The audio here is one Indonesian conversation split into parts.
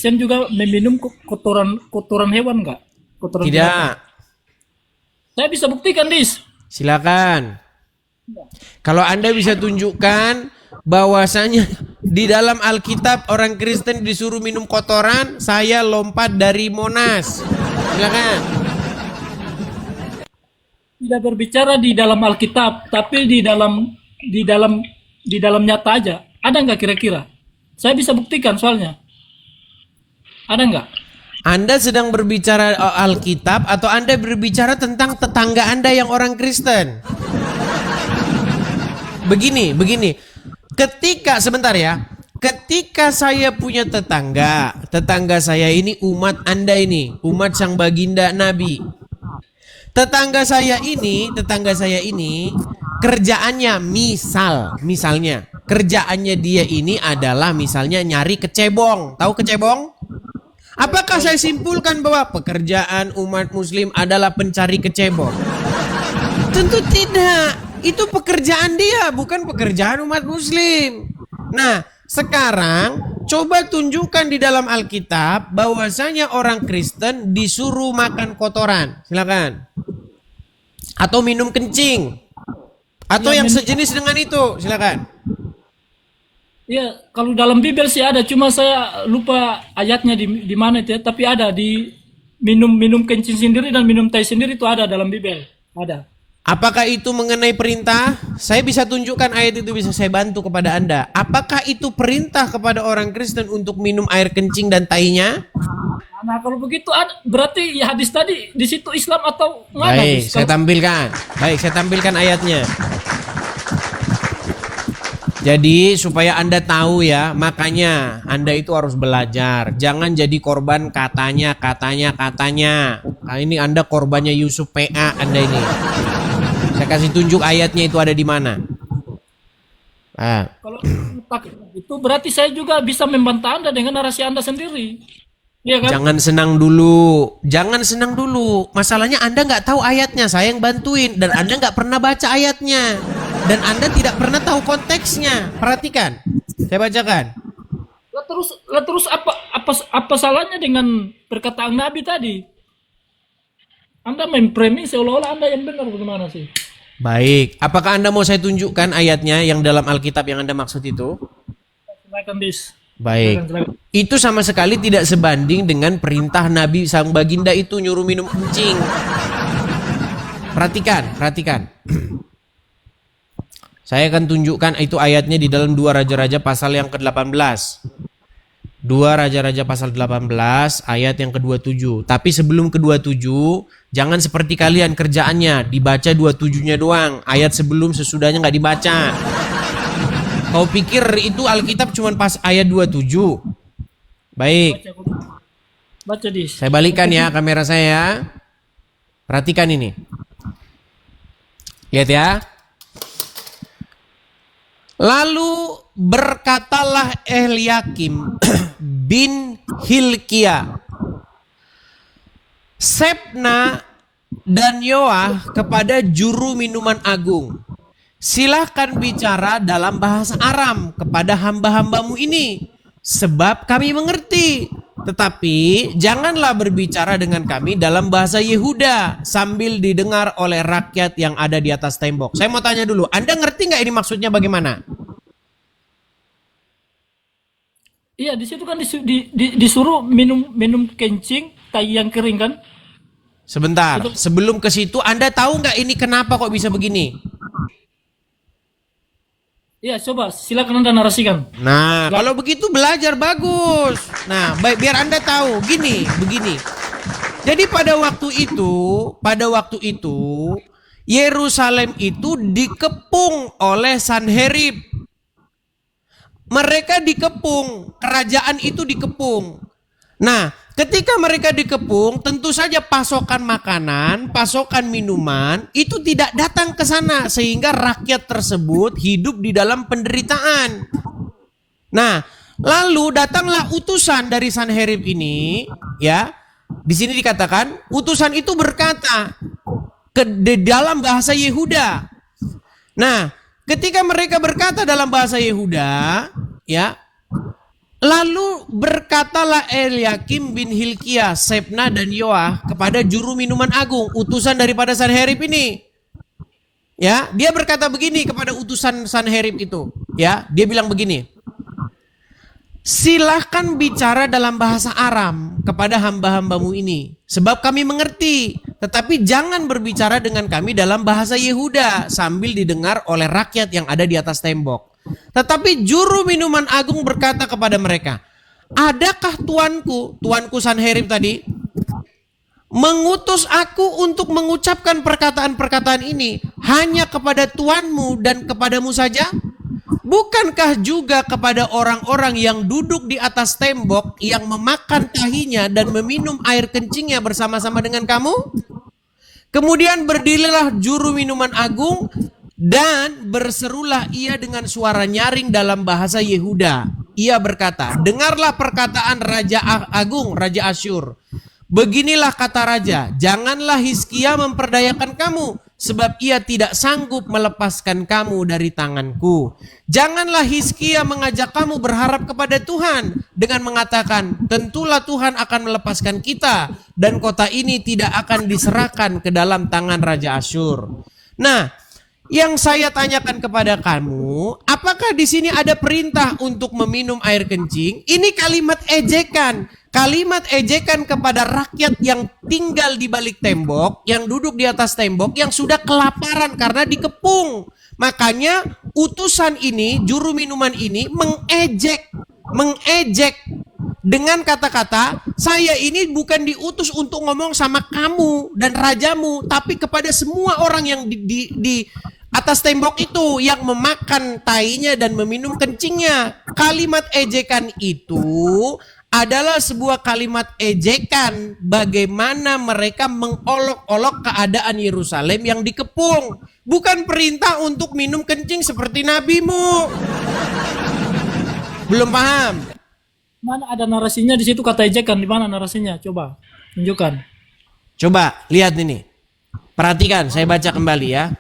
Kristen juga meminum kotoran hewan nggak? Kotoran binatang. Tidak. Saya bisa buktikan, Dis. Silakan. Kalau Anda bisa tunjukkan bahwasanya di dalam Alkitab orang Kristen disuruh minum kotoran, saya lompat dari Monas. Silakan. Tidak berbicara di dalam Alkitab, tapi di dalam nyata aja. Ada nggak kira-kira? Saya bisa buktikan soalnya. Ada nggak? Anda sedang berbicara Alkitab atau Anda berbicara tentang tetangga Anda yang orang Kristen? Begini. Sebentar ya. Ketika saya punya tetangga saya ini umat Anda ini, umat Sang Baginda Nabi. Tetangga saya ini kerjaannya misalnya kerjaannya dia ini adalah misalnya nyari kecebong. Tahu kecebong? Apakah saya simpulkan bahwa pekerjaan umat muslim adalah pencari kecebong? Tentu tidak. Itu pekerjaan dia, bukan pekerjaan umat muslim. Nah, sekarang coba tunjukkan di dalam Alkitab bahwasanya orang Kristen disuruh makan kotoran. Silakan. Atau minum kencing. Atau yang sejenis dengan itu. Silakan. Ya, kalau dalam Bible sih ada, cuma saya lupa ayatnya di mana itu ya, tapi ada di minum kencing sendiri dan minum tai sendiri itu ada dalam Bible. Ada. Apakah itu mengenai perintah? Saya bisa tunjukkan ayat itu, bisa saya bantu kepada Anda. Apakah itu perintah kepada orang Kristen untuk minum air kencing dan tainya? Nah, kalau begitu berarti ya hadis tadi di situ Islam atau mana? Baik, saya tampilkan ayatnya. Jadi supaya Anda tahu ya, makanya Anda itu harus belajar. Jangan jadi korban katanya. Nah, ini Anda korbannya Yusuf PA Anda ini. Saya kasih tunjuk ayatnya itu ada di mana. Kalau itu berarti saya juga bisa membantah Anda dengan narasi Anda sendiri. Iya kan? Jangan senang dulu. Masalahnya Anda nggak tahu ayatnya, saya yang bantuin. Dan Anda nggak pernah baca ayatnya. Dan Anda tidak pernah tahu konteksnya. Perhatikan, saya bacakan. Terus apa salahnya dengan perkataan Nabi tadi? Anda mempremi seolah-olah Anda yang benar, bagaimana sih? Baik, apakah Anda mau saya tunjukkan ayatnya yang dalam Alkitab yang Anda maksud itu? Silakan, Dis. Baik, itu sama sekali tidak sebanding dengan perintah Nabi Sang Baginda itu nyuruh minum kencing. Perhatikan. Saya akan tunjukkan itu ayatnya di dalam 2 Raja-Raja pasal yang ke-18. 2 Raja-Raja pasal 18 ayat yang ke-27. Tapi sebelum ke-27, jangan seperti kalian kerjaannya dibaca 27-nya doang. Ayat sebelum sesudahnya nggak dibaca. Kau pikir itu Alkitab cuma pas ayat 27? Baik. Baca, Dis. Saya balikan ya kamera saya. Perhatikan ini. Lihat ya. Lalu berkatalah Eliakim bin Hilkia, Sebna dan Yoah kepada juru minuman agung, silahkan bicara dalam bahasa Aram kepada hamba-hambamu ini, sebab kami mengerti. Tetapi janganlah berbicara dengan kami dalam bahasa Yehuda sambil didengar oleh rakyat yang ada di atas tembok. Saya mau tanya dulu, Anda ngerti nggak ini maksudnya bagaimana? Iya, di situ kan disuruh minum kencing tai yang kering kan? Sebentar, sebelum ke situ Anda tahu nggak ini kenapa kok bisa begini? Iya, coba silakan Anda narasikan. Nah, kalau begitu belajar bagus. Nah, baik, biar Anda tahu begini. Jadi pada waktu itu Yerusalem itu dikepung oleh Sanherib. Mereka dikepung, kerajaan itu dikepung. Nah, ketika mereka dikepung, tentu saja pasokan makanan, pasokan minuman itu tidak datang ke sana sehingga rakyat tersebut hidup di dalam penderitaan. Nah, lalu datanglah utusan dari Sanherib ini, ya. Di sini dikatakan utusan itu berkata di dalam bahasa Yehuda. Nah, ketika mereka berkata dalam bahasa Yehuda, ya, Lalu berkatalah Eliakim bin Hilkiah, Sebna dan Yoah kepada juru minuman agung, utusan daripada Sanherib ini. Ya, dia berkata begini kepada utusan Sanherib itu. Ya, dia bilang begini. Silahkan bicara dalam bahasa Aram kepada hamba-hambamu ini, sebab kami mengerti. Tetapi jangan berbicara dengan kami dalam bahasa Yehuda sambil didengar oleh rakyat yang ada di atas tembok. Tetapi juru minuman agung berkata kepada mereka, adakah tuanku Sanherib tadi, mengutus aku untuk mengucapkan perkataan-perkataan ini hanya kepada tuanmu dan kepadamu saja? Bukankah juga kepada orang-orang yang duduk di atas tembok, yang memakan tahinya dan meminum air kencingnya bersama-sama dengan kamu? Kemudian berdirilah juru minuman agung dan berserulah ia dengan suara nyaring dalam bahasa Yehuda. Ia berkata, dengarlah perkataan Raja Agung, Raja Asyur. Beginilah kata Raja, janganlah Hizkia memperdayakan kamu, sebab ia tidak sanggup melepaskan kamu dari tanganku. Janganlah Hizkia mengajak kamu berharap kepada Tuhan dengan mengatakan, tentulah Tuhan akan melepaskan kita dan kota ini tidak akan diserahkan ke dalam tangan Raja Asyur. Nah, yang saya tanyakan kepada kamu, apakah di sini ada perintah untuk meminum air kencing? Ini kalimat ejekan. Kalimat ejekan kepada rakyat yang tinggal di balik tembok, yang duduk di atas tembok, yang sudah kelaparan karena dikepung. Makanya utusan ini, juru minuman ini mengejek dengan kata-kata, saya ini bukan diutus untuk ngomong sama kamu dan rajamu, tapi kepada semua orang yang di atas tembok itu, yang memakan tainya dan meminum kencingnya. Kalimat ejekan itu adalah sebuah kalimat ejekan bagaimana mereka mengolok-olok keadaan Yerusalem yang dikepung. Bukan perintah untuk minum kencing seperti nabimu. Belum paham? Mana ada narasinya di situ kata ejekan? Di mana narasinya? Coba tunjukkan. Coba lihat ini. Perhatikan, saya baca kembali ya.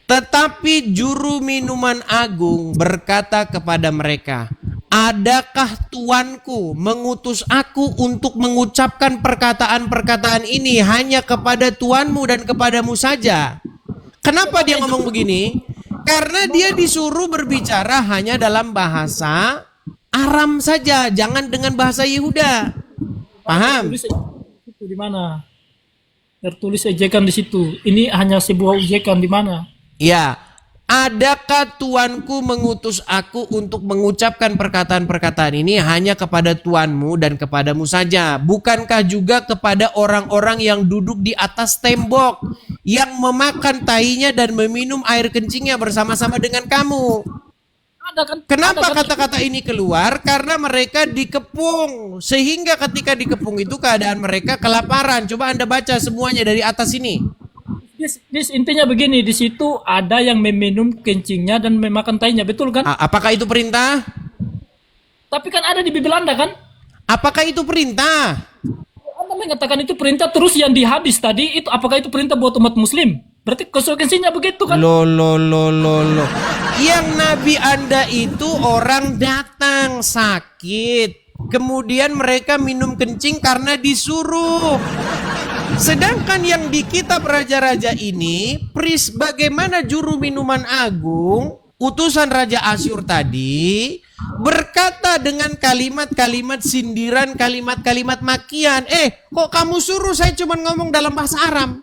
Tetapi juru minuman agung berkata kepada mereka, adakah tuanku mengutus aku untuk mengucapkan perkataan-perkataan ini hanya kepada tuanmu dan kepadamu saja? Kenapa dia ngomong begini? Karena dia disuruh berbicara hanya dalam bahasa Aram saja, jangan dengan bahasa Yehuda. Paham? Itu di mana? Tertulis ejekan di situ. Ini hanya sebuah ejekan di mana? Ya, adakah tuanku mengutus aku untuk mengucapkan perkataan-perkataan ini hanya kepada tuanmu dan kepadamu saja? Bukankah juga kepada orang-orang yang duduk di atas tembok, yang memakan tainya dan meminum air kencingnya bersama-sama dengan kamu? Ada kan? Kenapa Ada kan? kata-kata ini keluar? Karena mereka dikepung. Sehingga ketika dikepung itu keadaan mereka kelaparan. Coba Anda baca semuanya dari atas ini. Intinya begini, di situ ada yang meminum kencingnya dan memakan tainya, betul kan? Apakah itu perintah? Tapi kan ada di Bibel Anda kan? Apakah itu perintah? Anda mengatakan itu perintah, terus yang di hadis tadi itu apakah itu perintah buat umat muslim? Berarti konsekuensinya begitu kan? Lo. Yang Nabi Anda itu orang datang sakit, kemudian mereka minum kencing karena disuruh. Sedangkan yang di kitab Raja-Raja ini, bagaimana juru minuman agung, utusan Raja Asyur tadi, berkata dengan kalimat-kalimat sindiran, kalimat-kalimat makian. Kok kamu suruh saya cuma ngomong dalam bahasa Aram?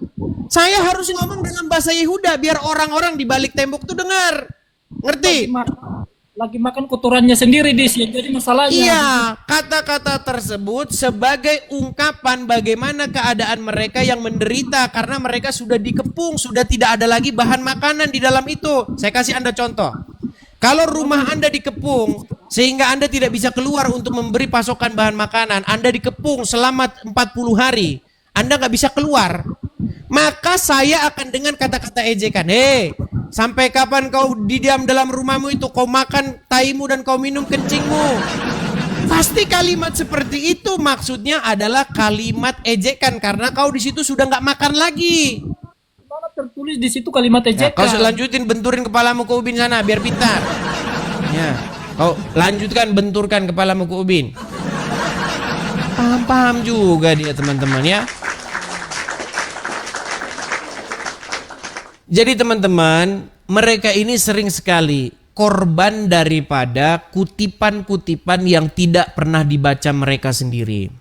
Saya harus ngomong dengan bahasa Yehuda biar orang-orang di balik tembok tuh dengar. Ngerti? Lagi makan kotorannya sendiri jadi masalahnya. Iya, kata-kata tersebut sebagai ungkapan bagaimana keadaan mereka yang menderita karena mereka sudah dikepung, sudah tidak ada lagi bahan makanan di dalam itu. Saya kasih Anda contoh. Kalau rumah Anda dikepung sehingga Anda tidak bisa keluar untuk memberi pasokan bahan makanan, Anda dikepung selama 40 hari, Anda nggak bisa keluar, maka saya akan dengan kata-kata ejekan, sampai kapan kau diam dalam rumahmu itu, kau makan taimu dan kau minum kencingmu. Pasti kalimat seperti itu maksudnya adalah kalimat ejekan karena kau di situ sudah nggak makan lagi. Mana tertulis di situ kalimat ejekan? Kau lanjutin benturin kepalamu ke ubin sana biar pintar. Ya. Kau lanjutkan, benturkan kepalamu ke ubin. Paham-paham juga dia teman-teman ya. Jadi teman-teman, mereka ini sering sekali korban daripada kutipan-kutipan yang tidak pernah dibaca mereka sendiri.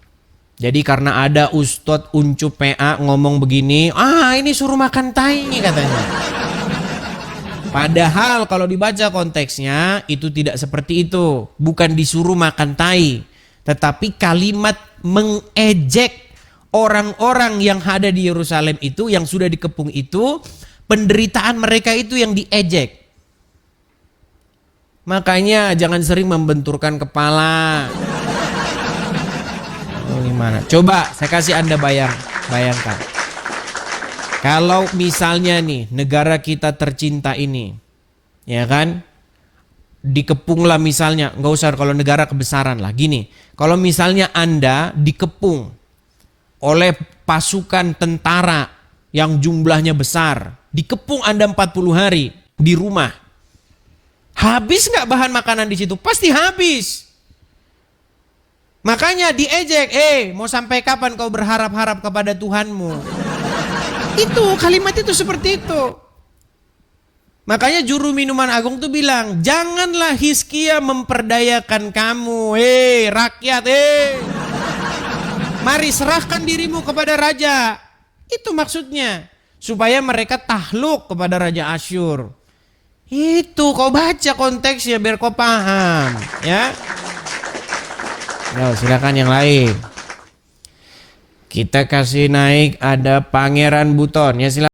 Jadi karena ada Ustadz Uncup PA ngomong begini, ini suruh makan tai katanya. Padahal kalau dibaca konteksnya itu tidak seperti itu. Bukan disuruh makan tai, tetapi kalimat mengejek orang-orang yang ada di Yerusalem itu, yang sudah dikepung itu, penderitaan mereka itu yang diejek. Makanya jangan sering membenturkan kepala. Gimana? Coba saya kasih Anda bayangkan. Kalau misalnya nih negara kita tercinta ini, ya kan, dikepunglah misalnya, nggak usah kalau negara kebesaran lah, gini, kalau misalnya Anda dikepung oleh pasukan tentara yang jumlahnya besar, dikepung Anda 40 hari di rumah, habis nggak bahan makanan di situ? Pasti habis. Makanya diejek, mau sampai kapan kau berharap-harap kepada Tuhanmu? Itu kalimat itu seperti itu. Makanya juru minuman agung tuh bilang, janganlah Hizkia memperdayakan kamu, rakyat, mari serahkan dirimu kepada raja. Itu maksudnya, supaya mereka takluk kepada Raja Asyur. Itu kau baca konteksnya biar kau paham, ya. Silakan yang lain. Kita kasih naik ada Pangeran Buton, ya silakan.